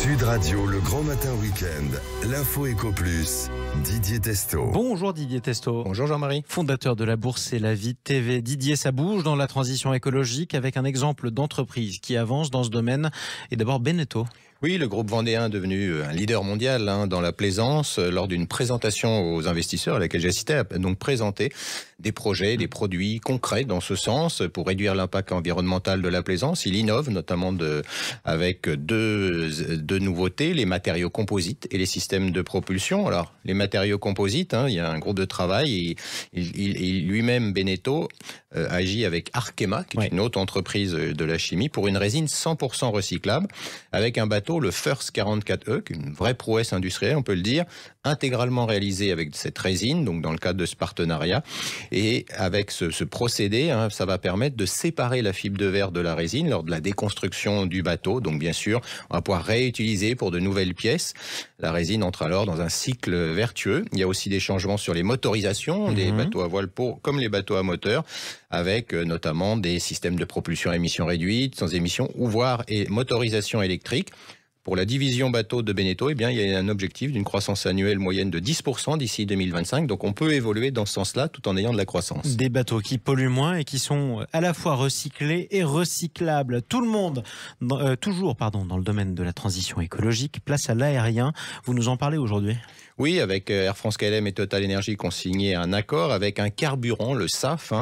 Sud Radio, le grand matin week-end, l'info Éco Plus, Didier Testo. Bonjour Didier Testo. Bonjour Jean-Marie. Fondateur de la Bourse et la Vie TV. Didier, ça bouge dans la transition écologique avec un exemple d'entreprise qui avance dans ce domaine. Et d'abord Beneteau. Oui, le groupe vendéen est devenu un leader mondial dans la plaisance. Lors d'une présentation aux investisseurs à laquelle j'ai assisté, a donc présenté des projets, des produits concrets dans ce sens pour réduire l'impact environnemental de la plaisance. Il innove notamment avec deux nouveautés, les matériaux composites et les systèmes de propulsion. Alors, les matériaux composites, il y a un groupe de travail et lui-même, Beneteau, agit avec Arkema, qui est une autre entreprise de la chimie, pour une résine 100% recyclable, avec un bateau, le First 44E, qui est une vraie prouesse industrielle, on peut le dire, intégralement réalisé avec cette résine, donc dans le cadre de ce partenariat. Et avec ce procédé, ça va permettre de séparer la fibre de verre de la résine lors de la déconstruction du bateau. Donc bien sûr, on va pouvoir réutiliser pour de nouvelles pièces. La résine entre alors dans un cycle vertueux. Il y a aussi des changements sur les motorisations des bateaux à voile comme les bateaux à moteur, avec notamment des systèmes de propulsion à émissions réduites, sans émissions, ou voire motorisation électrique. Pour la division bateau de Beneteau, il y a un objectif d'une croissance annuelle moyenne de 10% d'ici 2025. Donc on peut évoluer dans ce sens-là tout en ayant de la croissance. Des bateaux qui polluent moins et qui sont à la fois recyclés et recyclables. Tout le monde, toujours dans le domaine de la transition écologique, place à l'aérien. Vous nous en parlez aujourd'hui ? Oui, avec Air France-KLM et Total Energy qui ont signé un accord avec un carburant, le SAF,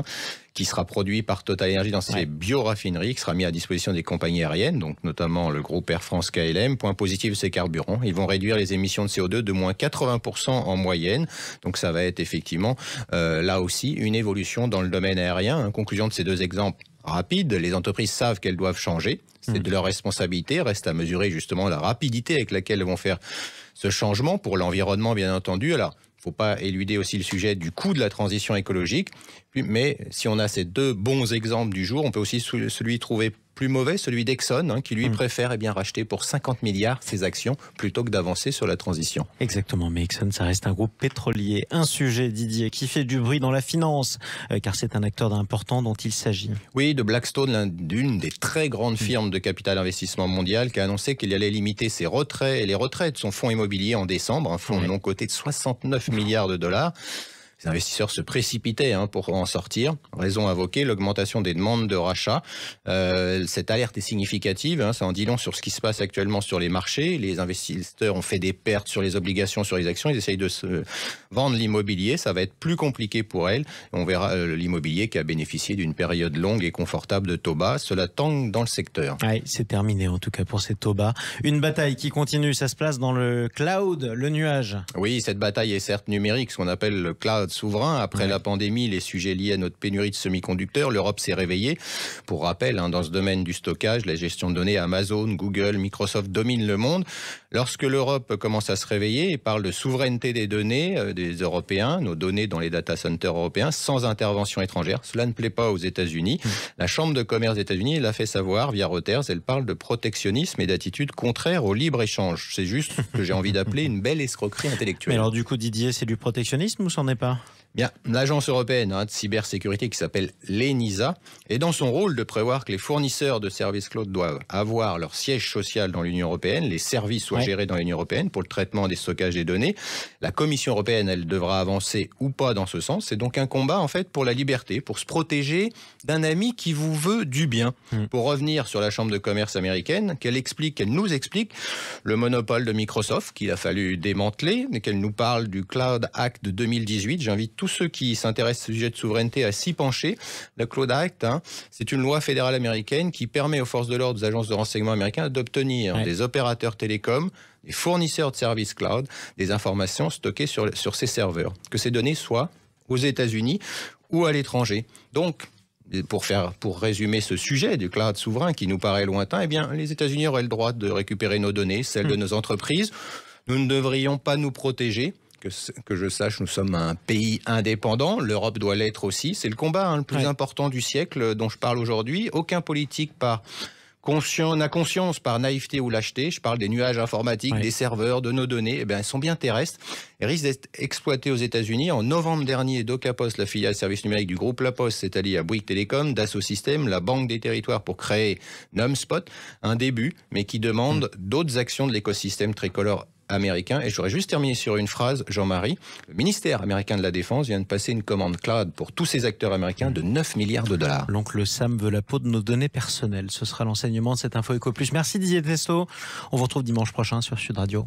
qui sera produit par Total Energy dans ses bioraffineries, qui sera mis à disposition des compagnies aériennes, donc notamment le groupe Air France-KLM. Point positif de ces carburants, ils vont réduire les émissions de CO2 de moins 80% en moyenne. Donc ça va être effectivement là aussi une évolution dans le domaine aérien. Conclusion de ces deux exemples rapides, les entreprises savent qu'elles doivent changer. C'est de leur responsabilité. Reste à mesurer justement la rapidité avec laquelle elles vont faire ce changement pour l'environnement, bien entendu. Alors, il ne faut pas éluder aussi le sujet du coût de la transition écologique. Mais si on a ces deux bons exemples du jour, on peut aussi celui trouver plus mauvais, celui d'Exxon, qui lui préfère racheter pour 50 milliards ses actions plutôt que d'avancer sur la transition. Exactement, mais Exxon, ça reste un groupe pétrolier. Un sujet, Didier, qui fait du bruit dans la finance, car c'est un acteur important dont il s'agit. Oui, de Blackstone, d'une des très grandes firmes de capital investissement mondial, qui a annoncé qu'il allait limiter ses retraits et les retraits de son fonds immobilier en décembre, un fonds non coté de 69 milliards de dollars. Les investisseurs se précipitaient pour en sortir. Raison invoquée, l'augmentation des demandes de rachat. Cette alerte est significative. Ça en dit long sur ce qui se passe actuellement sur les marchés. Les investisseurs ont fait des pertes sur les obligations, sur les actions. Ils essayent de se vendre l'immobilier. Ça va être plus compliqué pour elles. On verra l'immobilier qui a bénéficié d'une période longue et confortable de taux bas. Cela tangue dans le secteur. Ouais, c'est terminé en tout cas pour ces taux bas. Une bataille qui continue. Ça se place dans le cloud, le nuage. Oui, cette bataille est certes numérique, ce qu'on appelle le cloud souverain. Après la pandémie, les sujets liés à notre pénurie de semi-conducteurs, l'Europe s'est réveillée. Pour rappel, dans ce domaine du stockage, la gestion de données, Amazon, Google, Microsoft dominent le monde. Lorsque l'Europe commence à se réveiller et parle de souveraineté des données des Européens, nos données dans les data centers européens, sans intervention étrangère, cela ne plaît pas aux États-Unis. La Chambre de commerce des États-Unis l'a fait savoir via Reuters. Elle parle de protectionnisme et d'attitude contraire au libre-échange. C'est juste ce que j'ai envie d'appeler une belle escroquerie intellectuelle. Mais alors du coup, Didier, c'est du protectionnisme ou c'en est pas ? Bien, l'agence européenne de cybersécurité qui s'appelle l'ENISA est dans son rôle de prévoir que les fournisseurs de services cloud doivent avoir leur siège social dans l'Union européenne, les services soient gérés dans l'Union européenne pour le traitement des stockages des données. La Commission européenne, elle devra avancer ou pas dans ce sens. C'est donc un combat en fait pour la liberté, pour se protéger d'un ami qui vous veut du bien. Pour revenir sur la Chambre de commerce américaine, qu'elle nous explique le monopole de Microsoft qu'il a fallu démanteler, et qu'elle nous parle du Cloud Act de 2018. J'invite tous ceux qui s'intéressent au sujet de souveraineté à s'y pencher. Le Cloud Act, c'est une loi fédérale américaine qui permet aux forces de l'ordre, aux agences de renseignement américaines d'obtenir des opérateurs télécoms, des fournisseurs de services cloud, des informations stockées sur ces serveurs. Que ces données soient aux États-Unis ou à l'étranger. Donc, pour résumer ce sujet du cloud souverain qui nous paraît lointain, les États-Unis auraient le droit de récupérer nos données, celles de nos entreprises. Nous ne devrions pas nous protéger. Que je sache, nous sommes un pays indépendant. L'Europe doit l'être aussi. C'est le combat le plus important du siècle dont je parle aujourd'hui. Aucun politique par n'a conscience par naïveté ou lâcheté, je parle des nuages informatiques, des serveurs, de nos données, elles sont bien terrestres et risquent d'être exploitées aux États-Unis. En novembre dernier, DocaPost, la filiale service numérique du groupe La Poste, s'est alliée à Bouygues Telecom, Dassault Systèmes, la Banque des Territoires pour créer Numspot, un début, mais qui demande d'autres actions de l'écosystème tricolore américain. Et j'aurais juste terminé sur une phrase, Jean-Marie. Le ministère américain de la Défense vient de passer une commande cloud pour tous ces acteurs américains de 9 milliards de dollars. L'oncle Sam veut la peau de nos données personnelles. Ce sera l'enseignement de cette Info Éco Plus. Merci Didier Testo. On vous retrouve dimanche prochain sur Sud Radio.